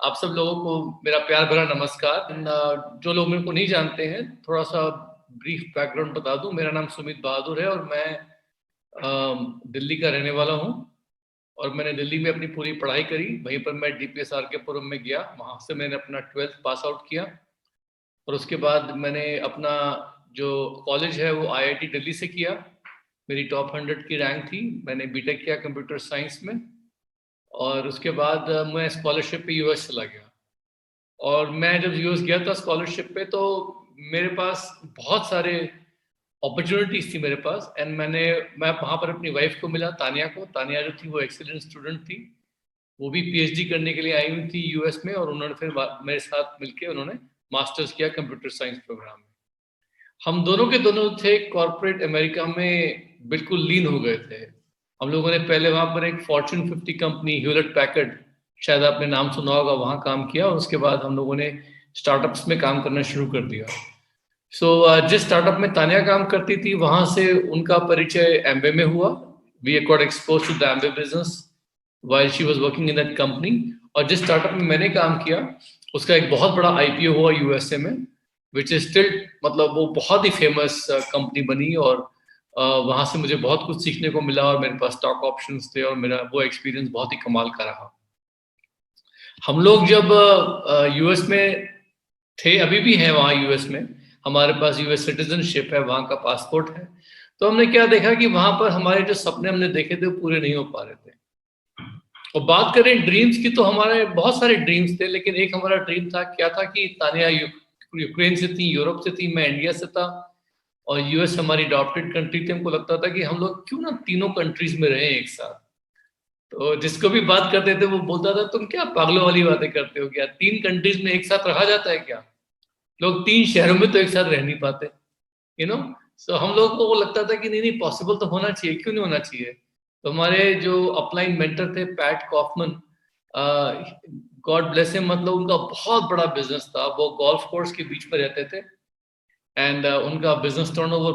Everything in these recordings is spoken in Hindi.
आप सब लोगों को मेरा प्यार भरा नमस्कार। जो लोग मेरे को नहीं जानते हैं, थोड़ा सा ब्रीफ बैकग्राउंड बता दूं। मेरा नाम सुमित बहादुर है और मैं दिल्ली का रहने वाला हूं। और मैंने दिल्ली में अपनी पूरी पढ़ाई करी। वहीं पर मैं डीपीएसआर के पुरम में गया, वहां से मैंने अपना 12th पास आउट किया। और उसके बाद मैंने अपना जो कॉलेज है वो आईआईटी दिल्ली से किया। मेरी टॉप 100 की रैंक थी। मैंने बीटेक किया कंप्यूटर साइंस में। और उसके बाद मैं स्कॉलरशिप पे यूएस चला गया। और मैं जब यूएस गया था स्कॉलरशिप पे, तो मेरे पास बहुत सारे अपॉर्चुनिटीज थी मेरे पास। एंड मैं वहाँ पर अपनी वाइफ को मिला, तानिया को। तानिया जो थी वो एक्सीलेंट स्टूडेंट थी। वो भी पीएचडी करने के लिए आई हुई थी यूएस में। और उन्होंने फिर मेरे साथ मिलके उन्होंने मास्टर्स किया कंप्यूटर साइंस प्रोग्राम में। हम दोनों के दोनों थे कॉर्पोरेट अमेरिका में बिल्कुल लीन हो गए थे। हम लोगों ने पहले वहां पर एक फॉर्च्यून 50 कंपनी ह्यूलेट पैकर्ड, शायद आपने नाम सुना होगा, वहां काम किया। और उसके बाद हम लोगों ने स्टार्टअप्स में काम करना शुरू कर दिया। जिस स्टार्टअप में तानिया काम करती थी, वहां से उनका परिचय एम्बे में हुआ। We got expose to the एम्बे business while she was working in that company। और जिस स्टार्टअप में मैंने काम किया, उसका एक बहुत बड़ा आईपीओ हुआ यूएसए में, विच इज स्टिल, मतलब वो बहुत ही फेमस कंपनी बनी। और वहां से मुझे बहुत कुछ सीखने को मिला और मेरे पास स्टॉक ऑप्शंस थे। और मेरा वो एक्सपीरियंस बहुत ही कमाल का रहा। हम लोग जब यूएस में थे, अभी भी हैं वहाँ यूएस में, हमारे पास यूएस सिटीजनशिप है, वहाँ का पासपोर्ट है। तो हमने क्या देखा कि वहां पर हमारे जो सपने हमने देखे थे वो पूरे नहीं हो पा रहे थे। और बात करें ड्रीम्स की, तो हमारे बहुत सारे ड्रीम्स थे। लेकिन एक हमारा ड्रीम था, क्या था कि तानिया यूक्रेन से थी, यूरोप से थी, मैं इंडिया से था। और यूएस हमारी अडॉप्टेड कंट्री थी। हमको लगता था कि हम लोग क्यों ना तीनों कंट्रीज में रहें एक साथ। तो जिसको भी बात करते थे वो बोलता था, तुम क्या पागलों वाली बातें करते हो, क्या 3 कंट्रीज में एक साथ रहा जाता है क्या? लोग 3 शहरों में तो एक साथ रह नहीं पाते, यू नो। सो हम लोग को वो लगता था कि नहीं नहीं, पॉसिबल तो होना चाहिए, क्यों नहीं होना चाहिए। तो हमारे जो अपलाइन मेंटर थे, पैट कॉफमन, गॉड ब्लेस हिम, मतलब उनका बहुत बड़ा बिजनेस था। वो गोल्फ कोर्स के बीच में रहते थे। एंड उनका बिजनेस टर्नओवर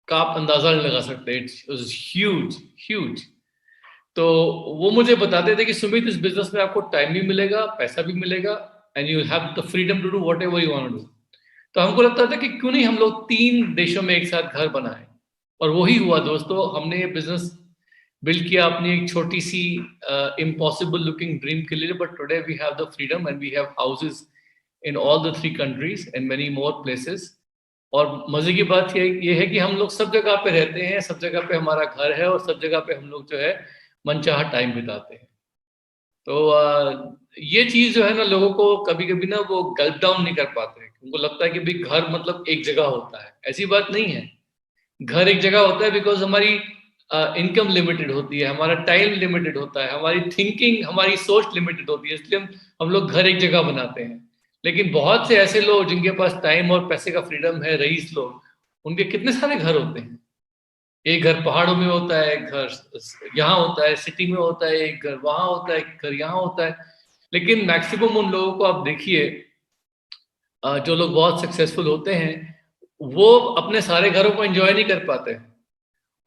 का आप अंदाजा नहीं लगा सकते। It's huge, huge. तो वो मुझे बताते थे कि सुमित, इस बिजनेस में आपको टाइम भी मिलेगा, पैसा भी मिलेगा, and you have the freedom to do whatever you want to do. तो हमको लगता था कि क्यों नहीं हम लोग 3 देशों में एक साथ घर बनाएं। और वही हुआ दोस्तों। हमने ये बिजनेस बिल्ड किया अपनी एक छोटी सी इम्पॉसिबल लुकिंग ड्रीम के लिए। But today we have the freedom and we have houses in all the 3 countries and many more places. और मजे की बात ये है कि हम लोग सब जगह पे रहते हैं, सब जगह पे हमारा घर है, और सब जगह पे हम लोग जो है मनचाहा टाइम बिताते हैं। तो ये चीज जो है ना, लोगों को कभी कभी ना वो गल्प डाउन नहीं कर पाते हैं। उनको लगता है कि भाई घर मतलब एक जगह होता है। ऐसी बात नहीं है। घर एक जगह होता है बिकॉज हमारी इनकम लिमिटेड होती है, हमारा टाइम लिमिटेड होता है, हमारी थिंकिंग, हमारी सोच लिमिटेड होती है। इसलिए हम लोग घर एक जगह बनाते हैं। लेकिन बहुत से ऐसे लोग जिनके पास टाइम और पैसे का फ्रीडम है, रईस लोग, उनके कितने सारे घर होते हैं। एक घर पहाड़ों में होता है, एक घर यहाँ होता है, सिटी में होता है, एक घर वहां होता है, एक घर यहाँ होता है। लेकिन मैक्सिमम उन लोगों को आप देखिए, जो लोग बहुत सक्सेसफुल होते हैं, वो अपने सारे घरों को एंजॉय नहीं कर पाते।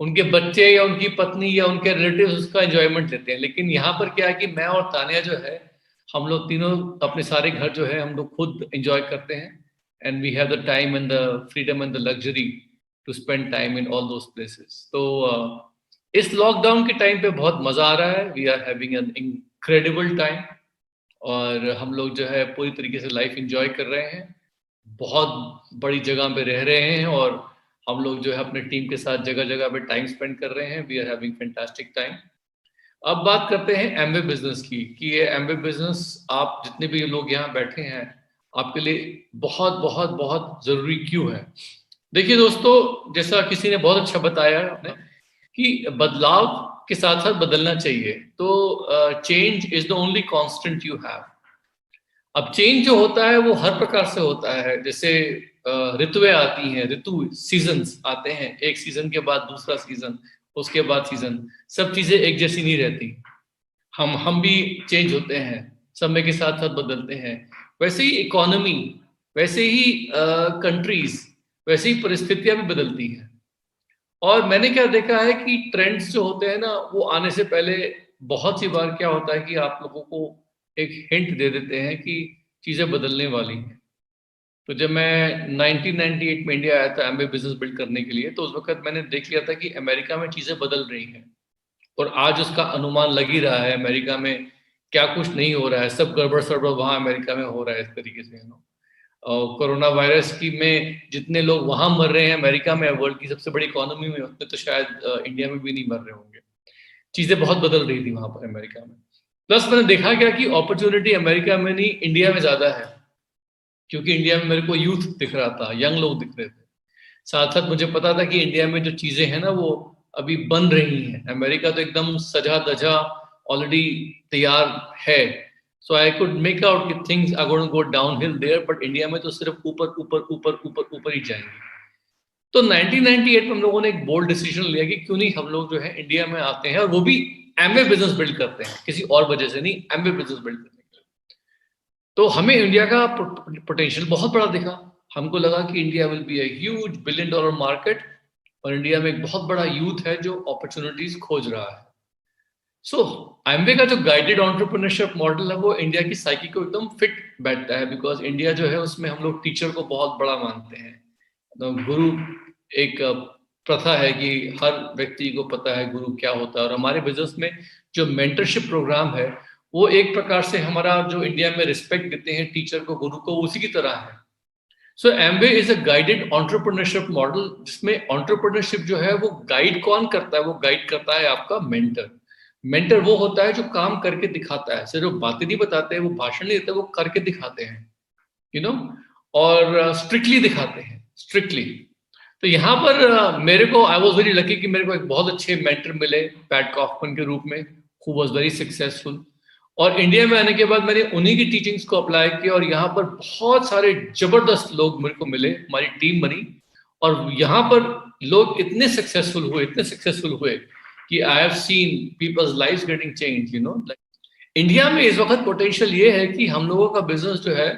उनके बच्चे या उनकी पत्नी या उनके रिलेटिव्स उसका एंजॉयमेंट लेते हैं। लेकिन यहाँ पर क्या है कि मैं और तानिया जो है, हम लोग तीनों अपने सारे घर जो है हम लोग खुद एंजॉय करते हैं। And we have the time and the freedom and the luxury to spend time in all those places. तो इस लॉकडाउन के टाइम पे बहुत मजा आ रहा है। We are having an incredible time. और हम लोग जो है पूरी तरीके से लाइफ एंजॉय कर रहे हैं। बहुत बड़ी जगह पे रह रहे हैं। और हम लोग जो है अपने टीम के साथ जगह जगह पे टाइम स्पेंड कर रहे हैं। We are having fantastic time. अब बात करते हैं एमवे बिजनेस की, कि ये एमवे बिजनेस, आप जितने भी लोग यहाँ बैठे हैं, आपके लिए बहुत बहुत बहुत जरूरी क्यों है। देखिए दोस्तों, जैसा किसी ने बहुत अच्छा बताया आपने, कि बदलाव के साथ साथ बदलना चाहिए। तो change is the only constant you have. अब चेंज जो होता है वो हर प्रकार से होता है। जैसे ऋतुएं आती हैं, ऋतु सीजन्स आते हैं, एक सीजन के बाद दूसरा सीजन, उसके बाद सीजन, सब चीजें एक जैसी नहीं रहती। हम भी चेंज होते हैं, समय के साथ साथ बदलते हैं। वैसे ही इकोनॉमी, वैसे ही कंट्रीज, वैसे ही परिस्थितियां भी बदलती हैं। और मैंने क्या देखा है कि ट्रेंड्स जो होते हैं ना, वो आने से पहले बहुत सी बार क्या होता है कि आप लोगों को एक हिंट दे देते हैं कि चीज़ें बदलने वाली हैं। तो जब मैं 1998 में इंडिया आया था एमबीए बिजनेस बिल्ड करने के लिए, तो उस वक़्त मैंने देख लिया था कि अमेरिका में चीज़ें बदल रही हैं और आज उसका अनुमान लग ही रहा है अमेरिका में क्या कुछ नहीं हो रहा है, सब गड़बड़-सड़बड़ वहाँ अमेरिका में हो रहा है इस तरीके से, कोरोना वायरस की में जितने लोग वहाँ मर रहे हैं अमेरिका में, वर्ल्ड की सबसे बड़ी इकोनॉमी में, उतने तो शायद इंडिया में भी नहीं मर रहे होंगे। चीज़ें बहुत बदल रही थी वहाँ पर अमेरिका में। प्लस मैंने देखा क्या कि अपॉर्च्युनिटी अमेरिका में नहीं, इंडिया में ज़्यादा है, क्योंकि इंडिया में मेरे को यूथ दिख रहा था, यंग लोग दिख रहे थे। साथ-साथ मुझे पता था कि इंडिया में जो चीज़ें हैं ना, वो अभी बन रही हैं। अमेरिका तो एकदम सजा-धजा ऑलरेडी तैयार है। So I could make out कि things are going to go downhill there, but India में तो सिर्फ ऊपर, ऊपर, ऊपर, ऊपर, ऊपर ही जाएँगे। तो 1998 में हम लोगों ने एक बोल्ड डिसीजन लिया कि क्यों नहीं हम लोग जो है इंडिया में आते हैं और वो भी एमवे बिज़नेस बिल्ड करते हैं, किसी और वजह से नहीं, एमवे बिज़नेस बिल्ड करने के लिए। तो हमें इंडिया का पोटेंशियल बहुत बड़ा दिखा। हमको लगा कि India will be a huge billion dollar market और इंडिया में एक बहुत बड़ा यूथ है जो अपॉर्चुनिटीज खोज रहा है। सो एमवे का जो गाइडेड एंटरप्रेन्योरशिप मॉडल है वो इंडिया की साइकी को एकदम फिट बैठता है, बिकॉज इंडिया जो है उसमें हम लोग टीचर को बहुत बड़ा मानते हैं। तो गुरु एक प्रथा है कि हर व्यक्ति को पता है गुरु क्या होता है, और हमारे बिजनेस में जो मेंटरशिप प्रोग्राम है वो एक प्रकार से हमारा जो इंडिया में रिस्पेक्ट देते हैं टीचर को, गुरु को, उसी की तरह है। So Amway is a guided entrepreneurship model, जिसमें एंटरप्रेन्योरशिप जो है वो गाइड कौन करता है, वो गाइड करता है आपका मेंटर। मेंटर वो होता है जो काम करके दिखाता है, सिर्फ बातें नहीं बताते हैं, वो भाषण नहीं देते, वो करके दिखाते हैं, यू नो, और स्ट्रिक्टली दिखाते हैं, स्ट्रिक्टली। तो यहाँ पर मेरे को आई वाज वेरी लकी कि मेरे को एक बहुत अच्छे मेंटर मिले पैट कॉफमन के रूप में, हु वाज वेरी सक्सेसफुल। और इंडिया में आने के बाद मैंने उन्हीं की टीचिंग्स को अप्लाई किया और यहाँ पर बहुत सारे जबरदस्त लोग मेरे को मिले, हमारी टीम बनी और यहाँ पर लोग इतने सक्सेसफुल हुए, इतने सक्सेसफुल हुए कि I have seen people's lives getting change, you know. India में इस वक्त पोटेंशियल ये है कि हम लोगों का बिजनेस जो है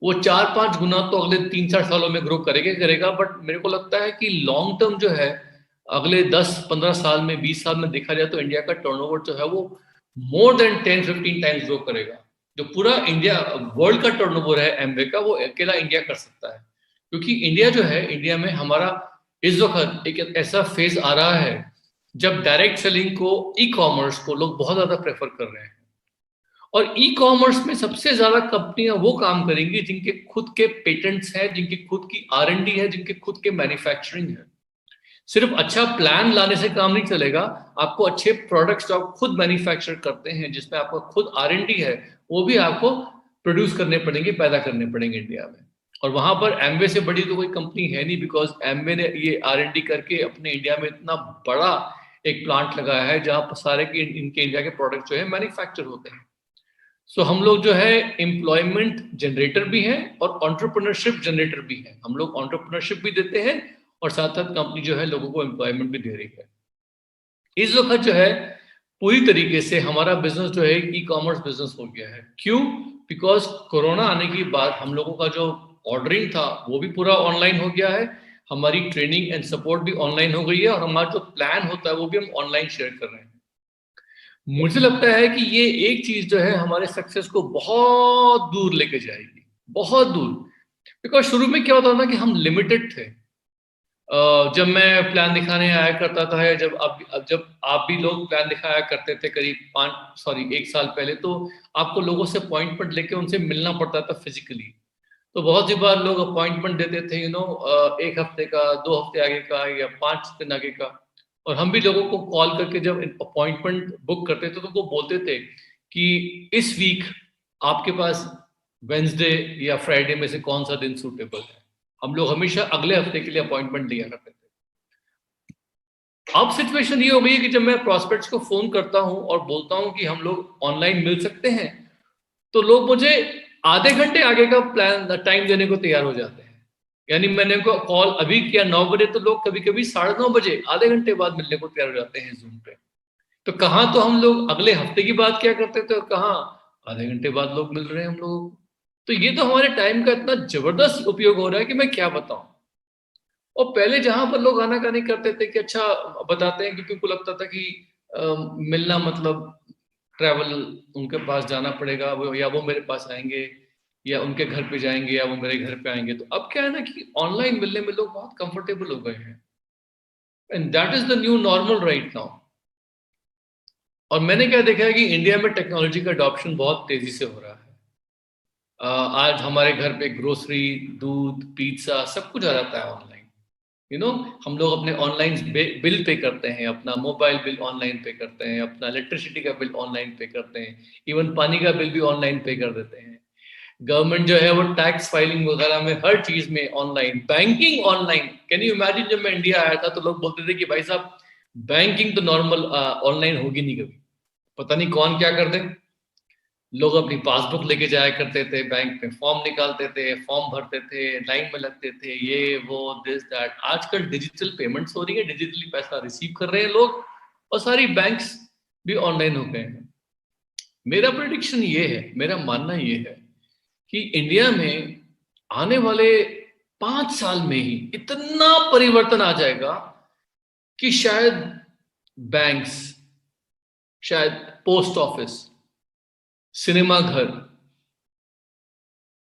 वो 4-5 गुना तो अगले 3-4 सालों में ग्रो करेगा, बट मेरे को लगता है कि लॉन्ग टर्म जो है अगले 10-15 साल में, 20 साल में देखा जाए तो इंडिया का टर्नओवर जो है वो मोर देन 10-15 टाइम्स ग्रो करेगा। जो पूरा इंडिया वर्ल्ड का टर्नओवर है एमवे का, वो अकेला इंडिया कर सकता है, क्योंकि इंडिया जो है, इंडिया में हमारा इस वक्त एक ऐसा फेज आ रहा है जब डायरेक्ट सेलिंग को, ई कॉमर्स को लोग बहुत ज्यादा प्रेफर कर रहे हैं। और ई कॉमर्स में सबसे ज्यादा कंपनियां वो काम करेंगी जिनके खुद के पेटेंट्स हैं, जिनकी खुद की आर&डी है, जिनके खुद के मैन्युफैक्चरिंग है। सिर्फ अच्छा प्लान लाने से काम नहीं चलेगा, आपको अच्छे प्रोडक्ट्स जो आप खुद मैन्युफैक्चर करते हैं, जिसमें आपका खुद आर&डी है, वो भी आपको प्रोड्यूस करने पड़ेंगे, पैदा करने पड़ेंगे इंडिया में। और वहां पर एमवे से बड़ी तो कोई कंपनी है नहीं, बिकॉज एमवे ने ये आर&डी करके अपने इंडिया में इतना बड़ा एक प्लांट लगाया है जहां पर सारे के इनके इंडिया के प्रोडक्ट जो है मैन्युफैक्चर होते हैं। सो हम लोग जो है एम्प्लॉयमेंट जनरेटर भी हैं और एंटरप्रेन्योरशिप जनरेटर भी हैं। हम लोग एंटरप्रेन्योरशिप भी देते हैं और साथ साथ कंपनी जो है लोगों को एम्प्लॉयमेंट भी दे रही है। इस वक्त जो है पूरी तरीके से हमारा बिजनेस जो है ई कॉमर्स बिजनेस हो गया है। क्यों? बिकॉज कोरोना आने के बाद हम लोगों का जो ऑर्डरिंग था वो भी पूरा ऑनलाइन हो गया है, हमारी ट्रेनिंग एंड सपोर्ट भी ऑनलाइन हो गई है, और हमारा जो प्लान होता है वो भी हम ऑनलाइन शेयर कर रहे हैं। मुझे लगता है कि ये एक चीज जो है हमारे सक्सेस को बहुत दूर लेके जाएगी, बहुत दूर। बिकॉज शुरू में क्या होता था कि हम लिमिटेड थे। जब मैं प्लान दिखाने आया करता था, या जब आप भी लोग प्लान दिखाया करते थे करीब 1 साल पहले, तो आपको लोगों से अपॉइंटमेंट लेके उनसे मिलना पड़ता था फिजिकली। तो बहुत सी बार लोग अपॉइंटमेंट देते थे, 1 हफ्ते का, 2 हफ्ते आगे का, या 5 दिन आगे का। और हम भी लोगों को कॉल करके जब अपॉइंटमेंट बुक करते थे तो वो बोलते थे कि इस वीक आपके पास वेंसडे या फ्राइडे में से कौन सा दिन सूटेबल है। हम लोग हमेशा अगले हफ्ते के लिए अपॉइंटमेंट दिया करते थे। अब सिचुएशन ये हो गई है कि जब मैं प्रॉस्पेक्ट्स को फोन करता हूं और बोलता हूं कि हम लोग ऑनलाइन मिल सकते हैं, तो लोग मुझे आधे घंटे आगे का प्लान टाइम देने को तैयार हो जाते हैं। यानी मैंने को कॉल अभी किया 9 बजे, तो लोग कभी कभी 9:30 बजे, आधे घंटे बाद मिलने को तैयार हो जाते हैं जूम पे। तो कहाँ तो हम लोग अगले हफ्ते की बात क्या करते थे और कहाँ आधे घंटे बाद लोग मिल रहे हैं हम लोगों को। तो ये तो हमारे टाइम का इतना जबरदस्त उपयोग हो रहा है कि मैं क्या बताऊं। और पहले जहां पर लोग आनाकानी करते थे कि अच्छा बताते हैं, क्योंकि उनको लगता था कि मिलना मतलब ट्रैवल उनके पास जाना पड़ेगा, वो या वो मेरे पास आएंगे, या उनके घर पे जाएंगे, या वो मेरे घर पे आएंगे। तो अब क्या है ना कि ऑनलाइन मिलने में लोग बहुत कंफर्टेबल हो गए हैं, and that is the new normal right now. और मैंने क्या देखा है कि इंडिया में टेक्नोलॉजी का अडॉप्शन बहुत तेजी से हो रहा है। आज हमारे घर पे ग्रोसरी, दूध, पिज्जा सब कुछ आ जाता है ऑनलाइन। हम लोग अपने ऑनलाइन बिल पे करते हैं, अपना मोबाइल बिल ऑनलाइन पे करते हैं, अपना इलेक्ट्रिसिटी का बिल ऑनलाइन पे करते हैं, इवन पानी का बिल भी ऑनलाइन पे कर देते हैं। गवर्नमेंट जो है वो टैक्स फाइलिंग वगैरह में हर चीज में online, banking online. Can you imagine, जब मैं इंडिया आया था तो लोग बोलते थे कि भाई साहब बैंकिंग तो नॉर्मल ऑनलाइन होगी नहीं कभी, पता नहीं कौन क्या कर दे। लोग अपनी पासबुक लेके जाया करते थे, बैंक में फॉर्म निकालते थे, फॉर्म भरते थे, लाइन में लगते थे, ये वो दिस दैट। आजकल डिजिटल पेमेंट्स हो रही है, डिजिटली पैसा रिसीव कर रहे हैं लोग, और सारी बैंक्स भी ऑनलाइन हो गए हैं। मेरा प्रेडिक्शन ये है, मेरा मानना ये है कि इंडिया में आने वाले 5 साल में ही इतना परिवर्तन आ जाएगा कि शायद बैंक्स, शायद पोस्ट ऑफिस, सिनेमा घर,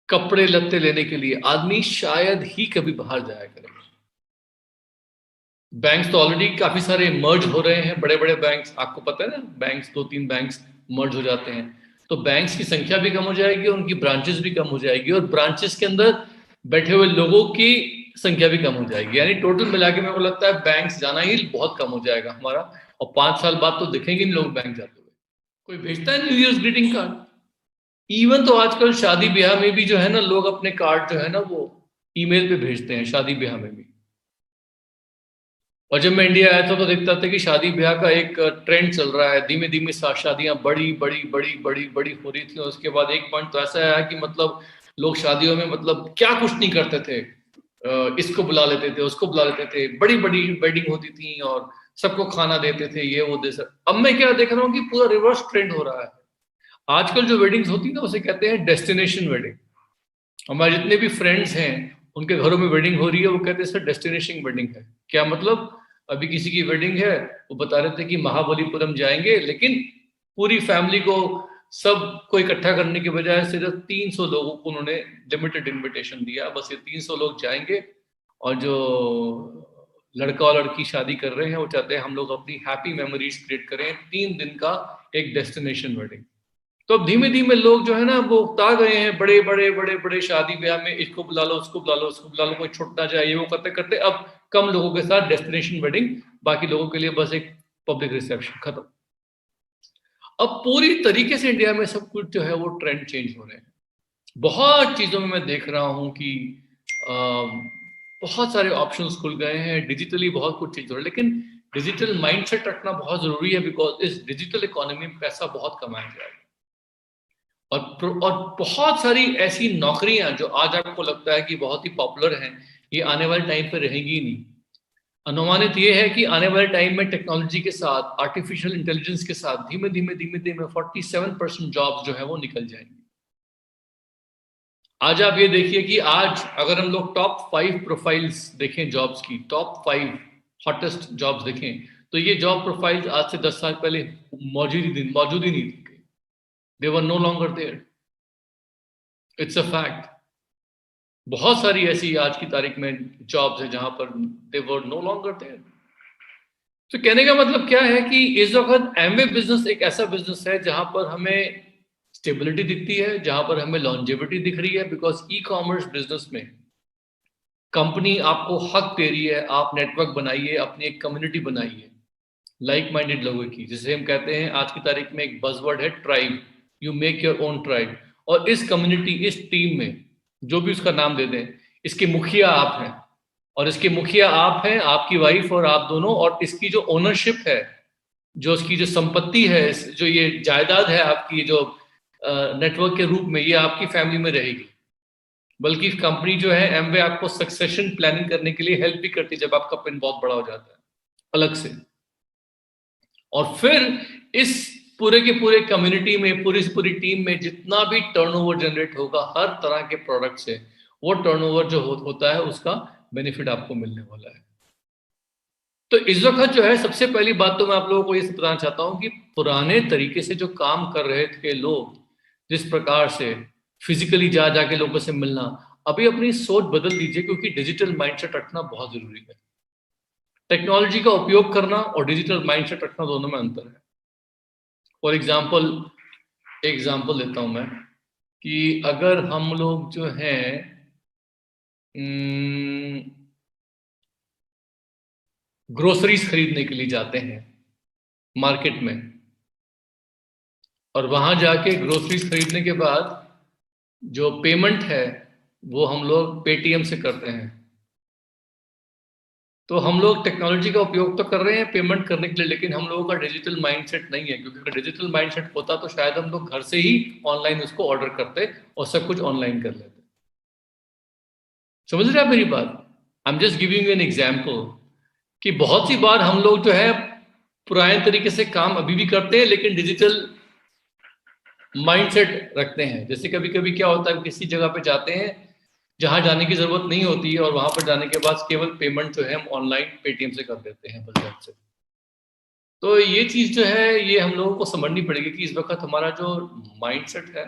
कपड़े लत्ते लेने के लिए आदमी शायद ही कभी बाहर जाया करेगा। बैंक्स तो ऑलरेडी काफी सारे मर्ज हो रहे हैं, बड़े बड़े बैंक्स, आपको पता है ना, बैंक्स 2-3 बैंक्स मर्ज हो जाते हैं, तो बैंक्स की संख्या भी कम हो जाएगी, उनकी ब्रांचेस भी कम हो जाएगी, और ब्रांचेस के अंदर बैठे हुए लोगों की संख्या भी कम हो जाएगी। यानी टोटल मिला के मेरे को लगता है बैंक्स जाना ही बहुत कम हो जाएगा हमारा, और 5 साल बाद तो दिखेंगे नहीं लोग बैंक जाते हुए। कोई भेजता है new years greeting card? Even तो आजकल शादी ब्याह में भी जो है ना, लोग अपने कार्ड जो है ना वो ईमेल पे भेजते हैं, शादी ब्याह में भी। और जब मैं इंडिया आया था तो देखता था कि शादी ब्याह का एक ट्रेंड चल रहा है, धीमे धीमे शादियां बड़ी बड़ी बड़ी बड़ी बड़ी हो रही थी, और उसके बाद एक पॉइंट तो ऐसा आया कि मतलब लोग शादियों में मतलब क्या कुछ नहीं करते थे, इसको बुला लेते थे, उसको बुला लेते थे, बड़ी बड़ी वेडिंग होती थी और सबको खाना देते थे, ये वो दे सर। अब मैं क्या देख रहा हूँ कि पूरा रिवर्स ट्रेंड हो रहा है। आजकल जो वेडिंग्स होती है ना, उसे कहते हैं डेस्टिनेशन वेडिंग। हमारे जितने भी फ्रेंड्स हैं उनके घरों में वेडिंग हो रही है, वो कहते हैं सर डेस्टिनेशन वेडिंग है। क्या मतलब? अभी किसी की वेडिंग है, वो बता रहे थे कि महाबलीपुरम जाएंगे, लेकिन पूरी फैमिली को, सब को इकट्ठा करने के बजाय सिर्फ 300 लोगों को उन्होंने लिमिटेड इनविटेशन दिया, बस ये 300 लोग जाएंगे। और जो लड़का और लड़की शादी कर रहे हैं वो चाहते हैं हम लोग अपनी हैप्पी मेमोरीज क्रिएट करें, 3 दिन का एक डेस्टिनेशन वेडिंग। तो अब धीमे धीमे लोग जो है ना वो उकता गए हैं, बड़े बड़े बड़े बड़े शादी ब्याह में इसको बुला लो, उसको बुला लो, उसको बुला लो, कोई छूट ना जाए, ये वो करते करते अब कम लोगों के साथ डेस्टिनेशन वेडिंग, बाकी लोगों के लिए बस एक पब्लिक रिसेप्शन, खत्म। अब पूरी तरीके से इंडिया में सब कुछ जो है वो ट्रेंड चेंज हो रहे हैं। बहुत चीजों में मैं देख रहा हूँ कि बहुत सारे ऑप्शंस खुल गए हैं, डिजिटली बहुत कुछ चीज हो रहा है, लेकिन डिजिटल माइंडसेट रखना बहुत जरूरी है, बिकॉज इस डिजिटल इकोनॉमी में पैसा बहुत कमाया जाएगा। और बहुत सारी ऐसी नौकरियां जो आज आपको लगता है कि बहुत ही पॉपुलर हैं, ये आने वाले टाइम पे रहेंगी ही नहीं। अनुमानित ये है कि आने वाले टाइम में टेक्नोलॉजी के साथ, आर्टिफिशियल इंटेलिजेंस के साथ धीमे धीमे धीमे धीमे 47% जॉब्स जो है वो निकल जाएंगी। आज आप ये देखिए कि आज अगर हम लोग टॉप 5 प्रोफाइल्स देखें जॉब्स की, टॉप 5 हॉटेस्ट जॉब्स देखें, तो ये जॉब प्रोफाइल्स आज से 10 साल पहले मौजूद ही नहीं थी। They were no longer there, it's a fact. बहुत सारी ऐसी आज की तारीख में जॉब्स है जहां पर दे वर नो लॉन्गर देयर। तो कहने का मतलब क्या है कि इस वक्त एमवे बिजनेस एक ऐसा बिजनेस है जहां पर हमें स्टेबिलिटी दिखती है, जहां पर हमें लॉन्जेविटी दिख रही है, बिकॉज ई कॉमर्स बिजनेस में कंपनी आपको हक दे रही है, आप नेटवर्क बनाइए, अपनी एक कम्युनिटी बनाइए लाइक माइंडेड लोगों की, जिसे हम कहते हैं आज की तारीख में एक बजवर्ड है tribe, you make your own tribe. और इस कम्युनिटी, इस टीम में, जो भी उसका नाम दे दें, इसके मुखिया आप हैं, और इसके मुखिया आप हैं, आपकी वाइफ और आप दोनों, और इसकी जो ओनरशिप है, जो इसकी जो संपत्ति है, जो ये जायदाद है आपकी, जो नेटवर्क के रूप में, ये आपकी फैमिली में रहेगी। बल्कि कंपनी जो है एमवे आपको सक्सेशन प्लानिंग करने के लिए हेल्प भी करती है जब आपका पिन बहुत बड़ा हो जाता है अलग से। और फिर इस पूरे के पूरे कम्युनिटी में, पूरी से पूरी टीम में जितना भी टर्नओवर जनरेट होगा हर तरह के प्रोडक्ट से, वो टर्नओवर जो होता है उसका बेनिफिट आपको मिलने वाला है। तो इस वक्त जो है सबसे पहली बात तो मैं आप लोगों को ये बताना चाहता हूँ कि पुराने तरीके से जो काम कर रहे थे लोग, जिस प्रकार से फिजिकली जा जाके लोगों से मिलना, अभी अपनी सोच बदल दीजिए, क्योंकि डिजिटल माइंडसेट रखना बहुत जरूरी है। टेक्नोलॉजी का उपयोग करना और डिजिटल माइंडसेट रखना दोनों में अंतर है। फॉर एग्जाम्पल देता हूं मैं कि अगर हम लोग जो हैं ग्रोसरीज खरीदने के लिए जाते हैं मार्केट में, और वहां जाके ग्रोसरीज खरीदने के बाद जो पेमेंट है वो हम लोग पेटीएम से करते हैं। तो हम लोग टेक्नोलॉजी का उपयोग तो कर रहे हैं पेमेंट करने के लिए, लेकिन हम लोगों का डिजिटल माइंडसेट नहीं है, क्योंकि अगर डिजिटल माइंडसेट होता तो शायद हम लोग घर से ही ऑनलाइन उसको ऑर्डर करते और सब कुछ ऑनलाइन कर लेते। समझ रहे आप मेरी बात? I am just giving you an example कि बहुत सी बार हम लोग जो है पुराने तरीके से काम अभी भी करते हैं, लेकिन डिजिटल माइंडसेट रखते हैं। जैसे कभी कभी क्या होता है, किसी जगह पे जाते हैं जहां जाने की जरूरत नहीं होती है, और वहां पर जाने के बाद केवल पेमेंट जो है हम ऑनलाइन पेटीएम से कर देते हैं बस झट से। तो ये चीज जो है ये हम लोगों को समझनी पड़ेगी कि इस वक्त हमारा जो माइंडसेट है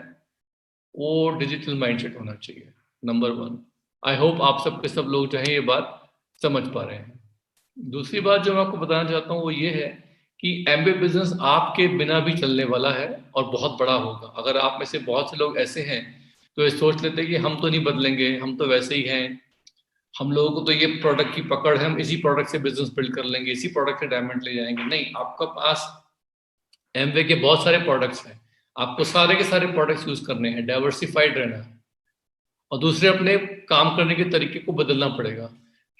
वो डिजिटल माइंडसेट होना चाहिए, नंबर वन। आई होप आप सब लोग जो है ये बात समझ पा रहे हैं। दूसरी बात जो मैं आपको बताना चाहता हूँ वो ये है कि एमबे बिजनेस आपके बिना भी चलने वाला है और बहुत बड़ा होगा। अगर आप में से बहुत से लोग ऐसे हैं तो ये सोच लेते हैं कि हम तो नहीं बदलेंगे, हम तो वैसे ही हैं, हम लोगों को तो ये प्रोडक्ट की पकड़ है, हम इसी प्रोडक्ट से बिजनेस बिल्ड कर लेंगे, इसी प्रोडक्ट से डायमंड ले जाएंगे। नहीं, आपका पास एमवे के बहुत सारे प्रोडक्ट्स हैं, आपको सारे के सारे प्रोडक्ट्स यूज करने हैं, डाइवर्सिफाइड रहना है, और दूसरे अपने काम करने के तरीके को बदलना पड़ेगा।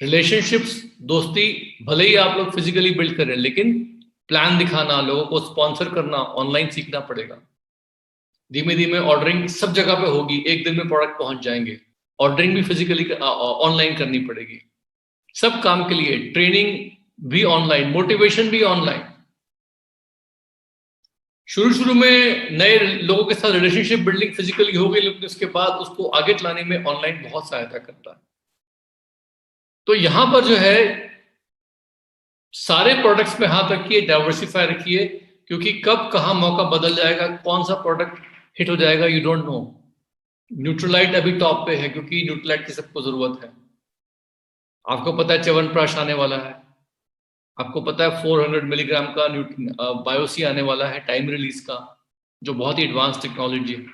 रिलेशनशिप्स, दोस्ती भले ही आप लोग फिजिकली बिल्ड करें, लेकिन प्लान दिखाना, लोगों को स्पॉन्सर करना ऑनलाइन सीखना पड़ेगा। धीमे धीमे ऑर्डरिंग सब जगह पे होगी, एक दिन में प्रोडक्ट पहुंच जाएंगे। ऑर्डरिंग भी फिजिकली ऑनलाइन करनी पड़ेगी, सब काम के लिए ट्रेनिंग भी ऑनलाइन, मोटिवेशन भी ऑनलाइन। शुरू शुरू में नए लोगों के साथ रिलेशनशिप बिल्डिंग फिजिकली हो गई, लेकिन उसके बाद उसको आगे चलाने में ऑनलाइन बहुत सहायता करता है। तो यहां पर जो है सारे प्रोडक्ट्स में हाथ रखिए, डाइवर्सिफाई रखिए, क्योंकि कब कहां मौका बदल जाएगा, कौन सा प्रोडक्ट हिट हो जाएगा, यू डोंट नो। न्यूट्रलाइट अभी टॉप पे है क्योंकि न्यूट्रलाइट की सबको जरूरत है। आपको पता है च्यवनप्राश आने वाला है, आपको पता है 400 मिलीग्राम का बायोसी आने वाला है टाइम रिलीज का, जो बहुत ही एडवांस टेक्नोलॉजी है।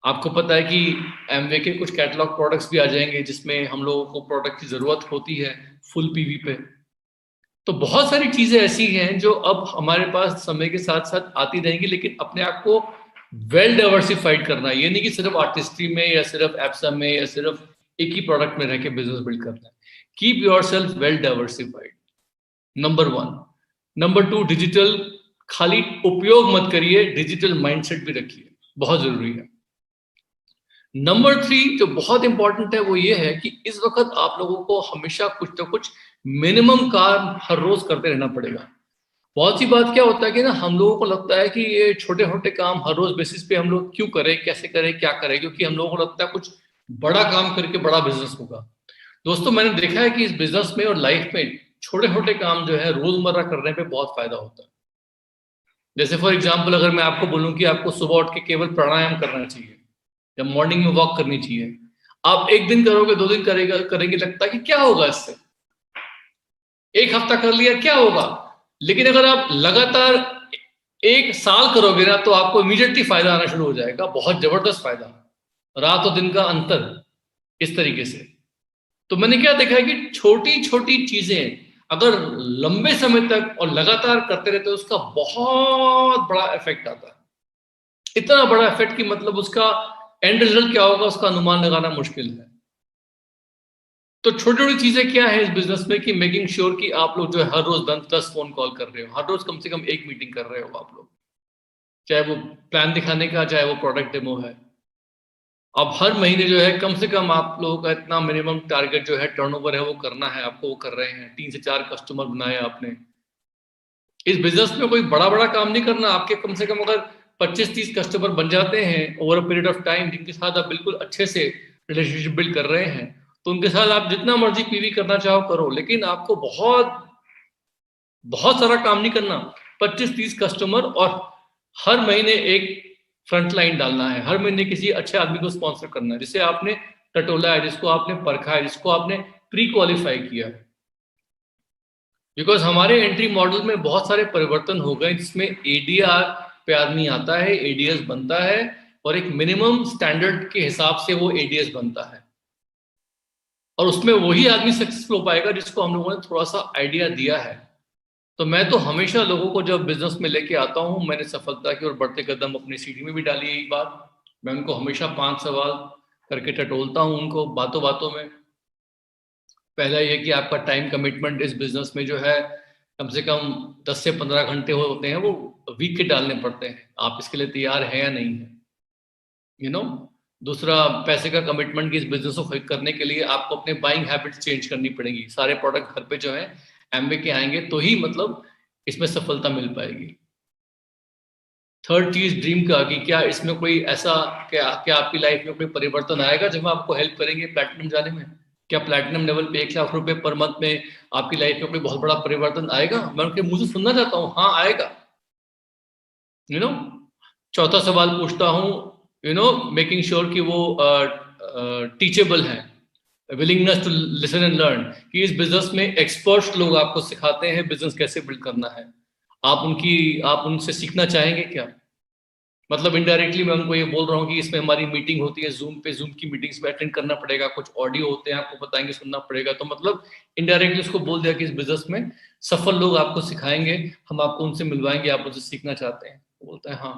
आपको पता है कि एमवे के कुछ कैटलॉग प्रोडक्ट्स भी आ जाएंगे जिसमें हम लोगों को प्रोडक्ट की जरूरत होती है फुल पीवी पे। तो बहुत सारी चीजें ऐसी हैं जो अब हमारे पास समय के साथ साथ आती रहेंगी, लेकिन अपने आप को वेल डाइवर्सिफाइड करना, ये नहीं कि सिर्फ आर्टिस्ट्री में या सिर्फ एप्सा में या सिर्फ एक ही प्रोडक्ट में रह के बिजनेस बिल्ड करना है। Keep your self well diversified, number one. Number two, digital खाली उपयोग मत करिए, डिजिटल माइंडसेट भी रखिए, बहुत जरूरी है। नंबर थ्री जो बहुत इंपॉर्टेंट है वो ये है कि इस वक्त आप लोगों को हमेशा कुछ ना कुछ मिनिमम काम हर रोज करते रहना पड़ेगा। बहुत सी बात क्या होता है कि ना हम लोगों को लगता है कि ये छोटे छोटे काम हर रोज बेसिस पे हम लोग क्यों करें, कैसे करें, क्या करें, क्योंकि हम लोगों को लगता है कुछ बड़ा काम करके बड़ा बिजनेस होगा। दोस्तों, मैंने देखा है कि इस बिजनेस में और लाइफ में छोटे छोटे काम जो है रोजमर्रा करने पे बहुत फायदा होता है। जैसे फॉर एग्जाम्पल अगर मैं आपको बोलूं कि आपको सुबह उठ के केवल प्राणायाम करना चाहिए या मॉर्निंग में वॉक करनी चाहिए, आप एक दिन करोगे, दो दिन करेंगे लगता है कि क्या होगा इससे, एक हफ्ता कर लिया क्या होगा। लेकिन अगर आप लगातार एक साल करोगे ना तो आपको इमीडिएटली फायदा आना शुरू हो जाएगा, बहुत जबरदस्त फायदा, रात और दिन का अंतर इस तरीके से। तो मैंने क्या देखा है कि छोटी छोटी चीजें अगर लंबे समय तक और लगातार करते रहते हैं उसका बहुत बड़ा इफेक्ट आता है। इतना बड़ा इफेक्ट कि मतलब उसका एंड रिजल्ट क्या होगा उसका अनुमान लगाना मुश्किल है। तो छोटी छोटी चीजें क्या है इस बिजनेस में कि मेकिंग श्योर कि आप लोग जो है हर रोज 10 फोन कॉल कर रहे हो, हर रोज कम से कम एक मीटिंग कर रहे हो आप लोग, चाहे वो प्लान दिखाने का, चाहे वो प्रोडक्ट डेमो है। अब हर महीने जो है कम से कम आप लोगों का इतना मिनिमम टारगेट जो है टर्नओवर है वो करना है आपको, वो कर रहे हैं। 3 से 4 कस्टमर बनाए आपने। इस बिजनेस में कोई बड़ा बड़ा काम नहीं करना, आपके कम से कम अगर 25-30 कस्टमर बन जाते हैं over a period of time, जिनके साथ आप बिल्कुल अच्छे से रिलेशनशिप बिल्ड कर रहे हैं, तो उनके साथ आप जितना मर्जी पीवी करना चाहो करो, लेकिन आपको बहुत बहुत सारा काम नहीं करना, 25-30 कस्टमर और हर महीने एक फ्रंट लाइन डालना है, हर महीने किसी अच्छे आदमी को स्पॉन्सर करना है जिसे आपने टटोला है, जिसको आपने परखा है, जिसको आपने प्री क्वालिफाई किया है। बिकॉज हमारे एंट्री मॉडल में बहुत सारे परिवर्तन हो गए जिसमें एडीआर पे आदमी आता है, एडीएस बनता है और एक मिनिमम स्टैंडर्ड के हिसाब से वो एडीएस बनता है और उसमें वही आदमी सक्सेसफुल हो पाएगा जिसको हम लोगों ने थोड़ा सा आइडिया दिया है। तो मैं तो हमेशा लोगों को जब बिजनेस में लेके आता हूँ, मैंने सफलता की और बढ़ते कदम अपनी सीढ़ी में भी डाली है। यही बात मैं उनको हमेशा 5 सवाल करके टटोलता हूँ उनको बातों बातों में। पहला ये कि आपका टाइम कमिटमेंट इस बिजनेस में जो है कम से कम 10 से 15 घंटे होते हैं, वो वीक के डालने पड़ते हैं। आप इसके लिए तैयार हैं या नहीं है, यू नो। दूसरा, पैसे का कमिटमेंट की इस बिजनेस को करने के लिए आपको अपने बाइंग हैबिट्स चेंज करनी पड़ेगी। सारे प्रोडक्ट घर पे जो है एमवे के आएंगे तो ही मतलब इसमें सफलता मिल पाएगी। थर्ड चीज ड्रीम का, कि क्या इसमें कोई ऐसा क्या आपकी लाइफ में कोई परिवर्तन आएगा जब आपको हेल्प करेंगे प्लैटिनम जाने में? क्या प्लैटिनम लेवल पे 1 लाख रुपए पर मंथ में आपकी लाइफ में कोई बहुत बड़ा परिवर्तन आएगा? मैं उनके मुंह से सुनना चाहता हूँ, हाँ आएगा, यू नो। चौथा सवाल पूछता हूँ, यू नो, मेकिंग श्योर कि वो टीचेबल हैं, willingness to listen and learn, कि इस बिजनेस में एक्सपर्ट्स लोग आपको सिखाते हैं बिजनेस कैसे बिल्ड करना है। आप उनसे सीखना चाहेंगे क्या? मतलब इनडायरेक्टली मैं उनको ये बोल रहा हूँ कि इसमें हमारी मीटिंग होती है जूम पे, जूम की मीटिंग्स में अटेंड करना पड़ेगा, कुछ ऑडियो होते हैं आपको बताएंगे, सुनना पड़ेगा। तो मतलब इनडायरेक्टली उसको बोल दिया कि इस बिजनेस में सफल लोग आपको सिखाएंगे, हम आपको उनसे मिलवाएंगे, आप उनसे सीखना चाहते हैं? वो बोलता है हाँ।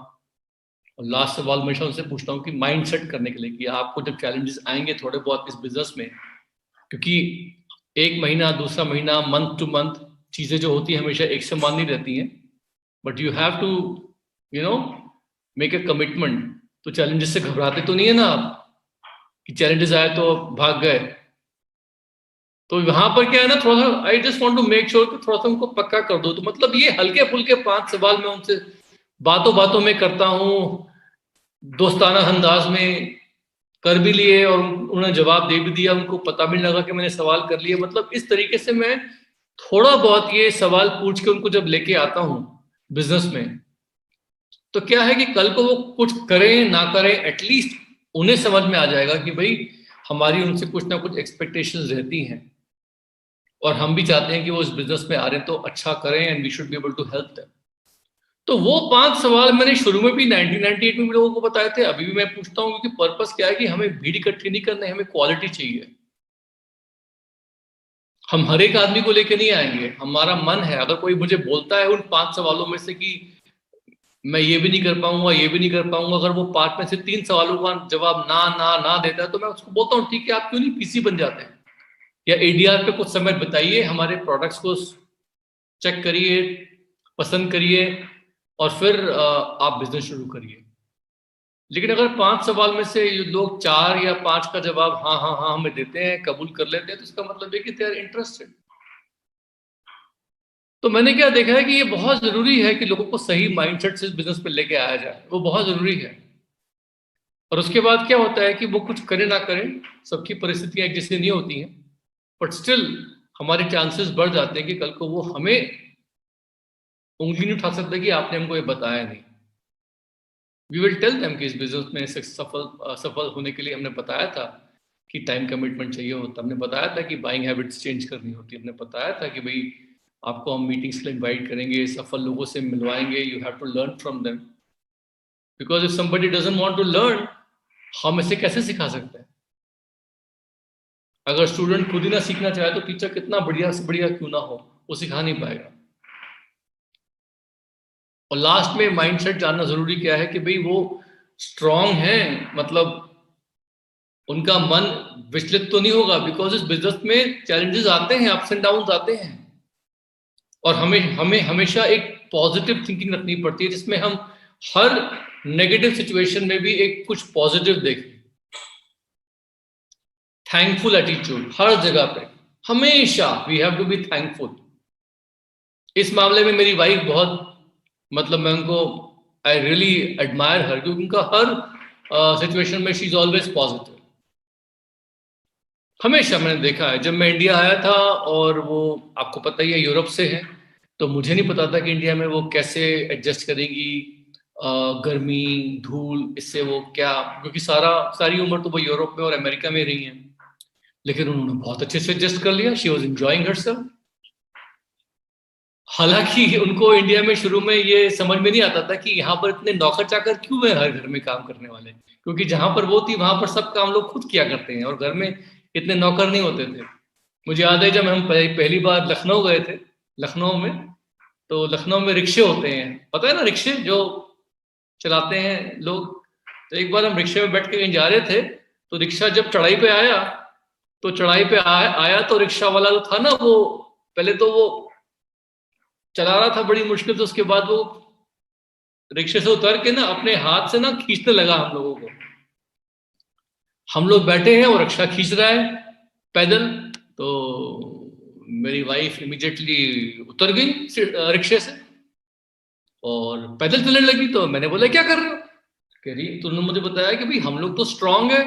और लास्ट सवाल हमेशा उनसे पूछता हूँ कि माइंड सेट करने के लिए, कि आपको जब चैलेंजेस आएंगे थोड़े बहुत इस बिजनेस में, क्योंकि एक महीना, दूसरा महीना, मंथ टू मंथ चीजें जो होती है हमेशा एक समान नहीं रहती हैं, but you have to, you know, make a commitment. तो चैलेंजेस से घबराते तो नहीं है ना आप, कि चैलेंजेस आए तो भाग गए? तो वहां पर क्या है ना, थोड़ा सा I just want to make sure कि थोड़ा सा उनको पक्का कर दो। तो मतलब ये हल्के फुल्के 5 सवाल मैं उनसे बातों बातों में करता हूँ, दोस्ताना अंदाज में कर भी लिए और उन्होंने जवाब दे भी दिया, उनको पता भी नहीं लगा कि मैंने सवाल कर लिए। मतलब इस तरीके से मैं थोड़ा बहुत ये सवाल पूछ के उनको जब लेके आता हूँ बिजनेस में, तो क्या है कि कल को वो कुछ करें ना करें, एटलीस्ट उन्हें समझ में आ जाएगा कि भाई हमारी उनसे कुछ ना कुछ एक्सपेक्टेशंस रहती हैं और हम भी चाहते हैं कि वो इस बिजनेस में आ रहे हैं तो अच्छा करें, and we should be able to help them. तो वो 5 सवाल मैंने शुरू में भी 1998 में भी लोगों को बताए थे, अभी भी मैं पूछता हूँ, क्योंकि पर्पस क्या है कि हमें भीड़ इकट्ठी नहीं करना है, हमें क्वालिटी चाहिए। हम हर एक आदमी को लेके नहीं आएंगे, हमारा मन है। अगर कोई मुझे बोलता है उन 5 सवालों में से कि मैं ये भी नहीं कर पाऊंगा, ये भी नहीं कर पाऊंगा, अगर वो 5 में से 3 सवालों का जवाब ना ना ना देता है, तो मैं उसको बोलता हूँ ठीक है, आप क्यों नहीं पीसी बन जाते हैं, या एडीआर पे कुछ समय बताइए, हमारे प्रोडक्ट्स को चेक करिए, पसंद करिए और फिर आप बिजनेस शुरू करिए। लेकिन अगर 5 सवाल में से ये लोग 4 या 5 का जवाब हाँ हाँ हाँ हमें देते हैं, कबूल कर लेते हैं, तो इसका मतलब है कि दे आर इंटरेस्टेड। तो मैंने क्या देखा है कि ये बहुत जरूरी है कि लोगों को सही माइंडसेट से इस बिजनेस पे लेके आया जाए, वो बहुत जरूरी है। और उसके बाद क्या होता है कि वो कुछ करें ना करें, सबकी परिस्थितियां एक जैसी नहीं होती हैं, बट स्टिल हमारे चांसेस बढ़ जाते हैं कि कल को वो हमें उंगली नहीं उठा सकते कि आपने हमको ये बताया नहीं। वी विल टेल देम कि इस बिजनेस में सफल होने के लिए हमने बताया था कि टाइम कमिटमेंट चाहिए होता, हमने बताया था कि बाइंग हैबिट्स चेंज करनी होती, हमने बताया था कि भाई आपको हम मीटिंग्स के लिए इनवाइट करेंगे, सफल लोगों से मिलवाएंगे, you have to learn from them. Because if somebody doesn't want to learn, हम इसे कैसे सिखा सकते हैं? अगर स्टूडेंट खुद ही ना सीखना चाहे तो टीचर कितना बढ़िया से बढ़िया क्यों ना हो, वो सिखा नहीं पाएगा। और लास्ट में माइंडसेट जानना जरूरी क्या है कि भाई वो स्ट्रांग है, मतलब उनका मन विचलित तो नहीं होगा, बिकॉज इस बिजनेस में चैलेंजेस आते हैं, अप्स एंड डाउन आते हैं, और हमें हमें हमेशा एक पॉजिटिव थिंकिंग रखनी पड़ती है जिसमें हम हर नेगेटिव सिचुएशन में भी एक कुछ पॉजिटिव देखें। थैंकफुल एटीट्यूड हर जगह पे, हमेशा we have to be thankful. इस मामले में मेरी वाइफ बहुत, मतलब मैं उनको, आई रियली एडमायर हर, क्योंकि उनका हर सिचुएशन में शी इज ऑलवेज पॉजिटिव। हमेशा मैंने देखा है, जब मैं इंडिया आया था और वो आपको पता ही है यूरोप से है, तो मुझे नहीं पता था कि इंडिया में वो कैसे एडजस्ट करेंगी, गर्मी, धूल, इससे वो क्या, क्योंकि सारी उम्र तो वो यूरोप में और अमेरिका में रही हैं। लेकिन उन्होंने बहुत अच्छे से एडजस्ट कर लिया। She was enjoying herself. हालांकि उनको इंडिया में शुरू में ये समझ में नहीं आता था कि यहाँ पर इतने नौकर चाकर क्यों है हर घर में काम करने वाले, क्योंकि जहां पर वो थी वहां पर सब काम लोग खुद किया करते हैं और घर में इतने नौकर नहीं होते थे। मुझे याद है जब हम पहली बार लखनऊ गए थे, लखनऊ में, तो लखनऊ में रिक्शे होते हैं, पता है ना, रिक्शे जो चलाते हैं लोग। तो एक बार हम रिक्शे में बैठ के कहीं जा रहे थे, तो रिक्शा जब चढ़ाई पे आया, तो चढ़ाई पे आया तो रिक्शा वाला जो था ना, वो पहले तो वो चला रहा था बड़ी मुश्किल से, उसके बाद वो रिक्शे से उतर के ना अपने हाथ से ना खींचने लगा हम लोगों को। हम लोग बैठे हैं, वो रिक्शा खींच रहा है पैदल। तो मेरी वाइफ इमीडिएटली उतर गई रिक्शे से और पैदल चलने लगी। तो मैंने बोला क्या कर रहे हो? कह रही तुमने मुझे बताया कि भाई हम लोग तो स्ट्रांग है,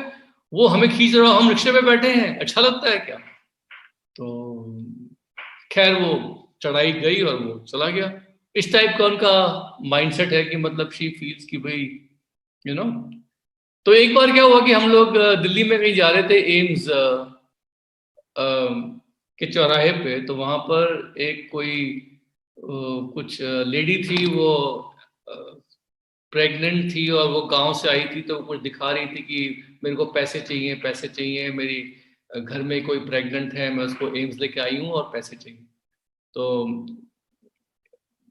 वो हमें खींच रहा, हम रिक्शे पे बैठे हैं, अच्छा लगता है क्या? तो खैर वो चढ़ाई गई और वो चला गया। इस टाइप का उनका माइंडसेट है कि मतलब शी फील्स कि भाई यू नो। तो एक बार क्या हुआ कि हम लोग दिल्ली में कहीं जा रहे थे, एम्स के चौराहे पे। तो वहां पर एक कोई कुछ लेडी थी, वो प्रेग्नेंट थी और वो गांव से आई थी, तो कुछ दिखा रही थी कि मेरे को पैसे चाहिए, पैसे चाहिए, मेरी घर में कोई प्रेग्नेंट है, मैं उसको एम्स लेके आई हूँ और पैसे चाहिए। तो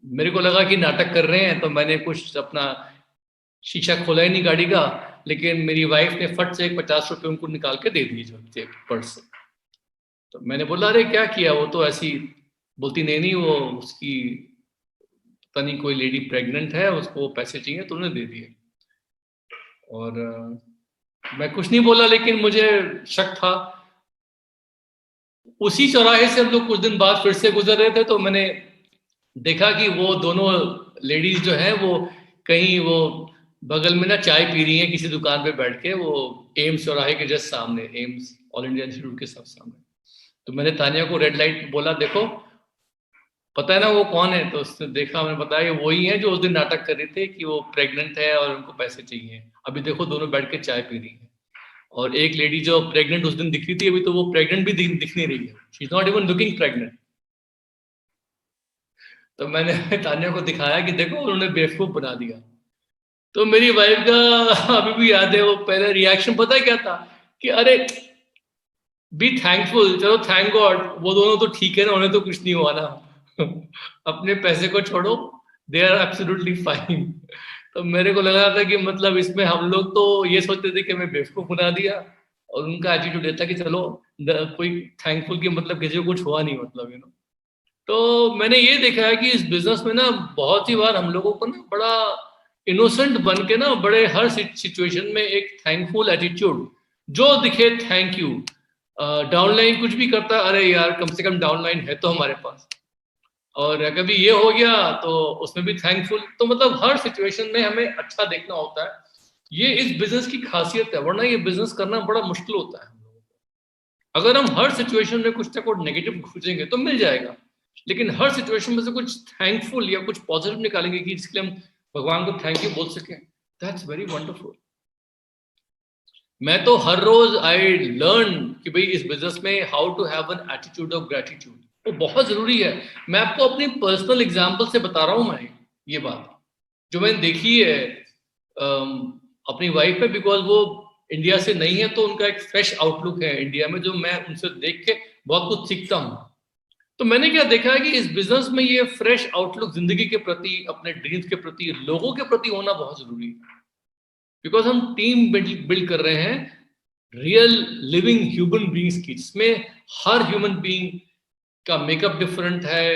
मेरे को लगा कि नाटक कर रहे हैं, तो मैंने कुछ अपना शीशा खोला ही नहीं गाड़ी का, लेकिन मेरी वाइफ ने फट से एक 50 रुपए उनको निकाल के दे दिए जो थे पर्स से। तो मैंने बोला अरे क्या किया? वो तो ऐसी बोलती, नहीं नहीं, वो उसकी पता नहीं कोई लेडी प्रेग्नेंट है, उसको पैसे चाहिए तो उन्होंने दे दिए। और मैं कुछ नहीं बोला, लेकिन मुझे शक था। उसी चौराहे से हम लोग कुछ दिन बाद फिर से गुजर रहे थे, तो मैंने देखा कि वो दोनों लेडीज जो है वो कहीं वो बगल में ना चाय पी रही हैं किसी दुकान पे बैठ के, वो एम्स चौराहे के जस्ट सामने, एम्स ऑल इंडिया इंस्टीट्यूट के सब सामने। तो मैंने तानिया को रेड लाइट बोला, देखो पता है ना वो कौन है? तो उसने देखा, मैंने बताया वही है जो उस दिन नाटक कर रहे थे कि वो प्रेग्नेंट है और उनको पैसे चाहिए। अभी देखो दोनों बैठ के चाय पी रही है। और एक लेडी जो प्रेग्नेंट उस दिन दिख रही थी, अभी तो वो प्रेग्नेंट भी दिख नहीं रही है, she is not even looking pregnant. तो मैंने तानिया को दिखाया कि देखो उन्होंने बेवकूफ बना दिया। तो मेरी वाइफ का अभी भी याद है, वो पहले रिएक्शन पता है क्या था कि अरे बी थैंकफुल, चलो थैंक गॉड, वो दोनों तो ठीक है ना, उन्हें तो कुछ नहीं हुआ ना। अपने पैसे को छोड़ो, दे आर एब्सोल्युटली फाइन। तो मेरे को लग रहा था कि मतलब इसमें हम लोग तो ये सोचते थे कि हमें बेवकूफ बना दिया, और उनका एटीट्यूड ये था कि चलो कोई थैंकफुल की मतलब किसी को कुछ हुआ नहीं, मतलब तो मैंने ये देखा है कि इस बिजनेस में ना बहुत सी बार हम लोगों को ना बड़ा इनोसेंट बन के ना, बड़े हर सिचुएशन में एक थैंकफुल एटीट्यूड, जो दिखे थैंक यू, डाउनलाइन कुछ भी करता, अरे यार कम से कम डाउनलाइन है तो हमारे पास, और कभी ये हो गया तो उसमें भी थैंकफुल। तो मतलब हर सिचुएशन में हमें अच्छा देखना होता है। ये इस बिजनेस की खासियत है, वरना ये बिजनेस करना बड़ा मुश्किल होता है हम लोगों को। अगर हम हर सिचुएशन में कुछ ना कुछ नेगेटिव खोजेंगे तो मिल जाएगा, लेकिन हर सिचुएशन में से कुछ थैंकफुल या कुछ पॉजिटिव निकालेंगे कि जिसके लिए हम भगवान को थैंक यू बोल सकें, दैट्स वेरी वंडरफुल। मैं तो हर रोज आई लर्न कि भाई इस बिजनेस में how to have an attitude of gratitude, वो बहुत जरूरी है। मैं आपको अपनी पर्सनल एग्जांपल से बता रहा हूं, मैं ये बात जो मैंने देखी है अपनी वाइफ पे, बिकॉज वो इंडिया से नहीं है, तो उनका एक फ्रेश आउटलुक है इंडिया में, जो मैं उनसे देख के बहुत कुछ सीखता हूँ। तो मैंने क्या देखा है कि इस बिजनेस में ये फ्रेश आउटलुक जिंदगी के प्रति, अपने ड्रीम्स के प्रति, लोगों के प्रति होना बहुत जरूरी है। बिकॉज हम टीम बिल्ड कर रहे हैं रियल लिविंग ह्यूमन बींग्स की, जिसमें हर ह्यूमन बींग का मेकअप डिफरेंट है,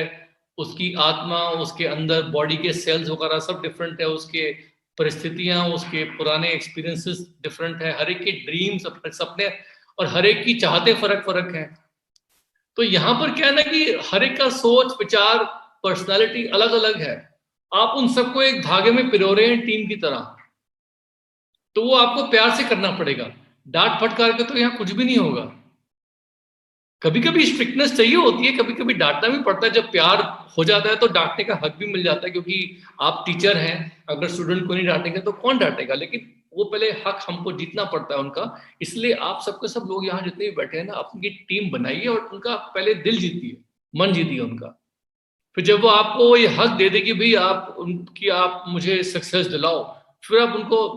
उसकी आत्मा, उसके अंदर बॉडी के सेल्स वगैरह सब डिफरेंट है, उसके परिस्थितियां, उसके पुराने एक्सपीरियंसेस डिफरेंट है, हर एक के ड्रीम्स, सपने, और हर एक की चाहते फर्क फर्क हैं। तो यहाँ पर क्या है ना कि हर एक का सोच, विचार, पर्सनालिटी अलग अलग है। आप उन सबको एक धागे में पिरो रहे हैं टीम की तरह, तो वो आपको प्यार से करना पड़ेगा। डांट फटकार के तो यहाँ कुछ भी नहीं होगा। कभी कभी स्ट्रिक्टनेस चाहिए होती है, कभी कभी डांटना भी पड़ता है। जब प्यार हो जाता है तो डांटने का हक भी मिल जाता है, क्योंकि आप टीचर हैं, अगर स्टूडेंट को नहीं डांटेंगे तो कौन डांटेगा। लेकिन वो पहले हक हमको जीतना पड़ता है उनका। इसलिए आप सबके सब लोग यहाँ जितने भी बैठे हैं ना, अपनी टीम बनाइए और उनका पहले दिल जीतिए, मन जीतिए उनका। फिर जब वो आपको ये हक दे दे कि भाई आप मुझे सक्सेस दिलाओ, फिर आप उनको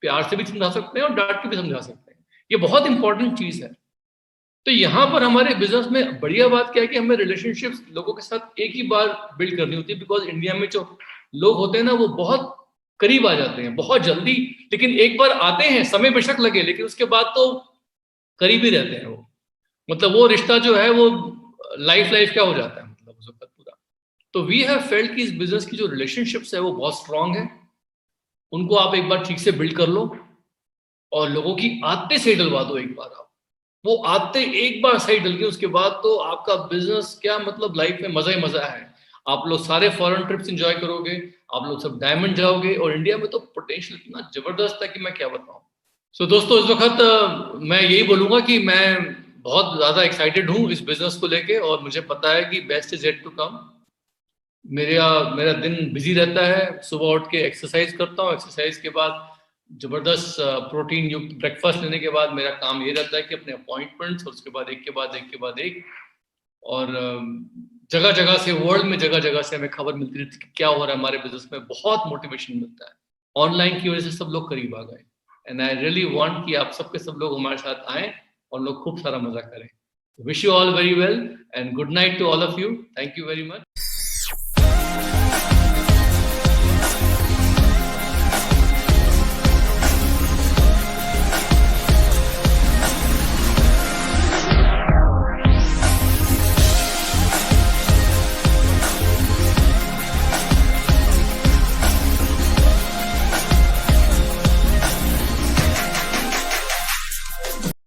प्यार से भी समझा सकते हैं और डांट के भी समझा सकते हैं। ये बहुत इंपॉर्टेंट चीज है। तो यहाँ पर हमारे बिजनेस में बढ़िया बात क्या है कि हमें रिलेशनशिप्स लोगों के साथ एक ही बार बिल्ड करनी होती है। बिकॉज इंडिया में जो लोग होते हैं ना, वो बहुत करीब आ जाते हैं बहुत जल्दी। लेकिन एक बार आते हैं, समय बेशक लगे, लेकिन उसके बाद तो करीब ही रहते हैं वो। मतलब वो रिश्ता जो है वो लाइफ लाइफ क्या हो जाता है, मतलब उस वक्त पूरा। तो वी हैव फेल्ट कि इस बिजनेस की जो रिलेशनशिप्स है वो बहुत स्ट्रांग है। उनको आप एक बार ठीक से बिल्ड कर लो और लोगों की आदतें सही डलवा दो एक बार आप। वो आदतें एक बार सही डल गई, उसके बाद तो आपका बिजनेस क्या, मतलब लाइफ में मजा ही मजा है। आप लोग सारे फॉरेन ट्रिप्स एंजॉय करोगे, आप लोग सब डायमंड जाओगे, और इंडिया में तो पोटेंशियल इतना जबरदस्त है कि मैं क्या बताऊं। सो दोस्तों, इस वक्त मैं यही बोलूंगा कि मैं बहुत ज्यादा एक्साइटेड हूँ इस बिजनेस को लेके, और मुझे पता है कि best is yet to come. मेरा मेरा दिन बिजी रहता है। सुबह उठ के एक्सरसाइज करता हूँ, एक्सरसाइज के बाद जबरदस्त प्रोटीन युक्त ब्रेकफास्ट लेने के बाद मेरा काम ये रहता है कि अपने अपॉइंटमेंट्स, और उसके बाद एक के बाद एक के बाद एक। और जगह जगह से, वर्ल्ड में जगह जगह से हमें खबर मिलती रहती है कि क्या हो रहा है हमारे बिजनेस में। बहुत मोटिवेशन मिलता है। ऑनलाइन की वजह से सब लोग करीब आ गए। एंड आई रियली वांट कि आप सबके सब लोग हमारे साथ आए और लोग खूब सारा मजा करें। Wish you all very well and good night to all of you. Thank you very much.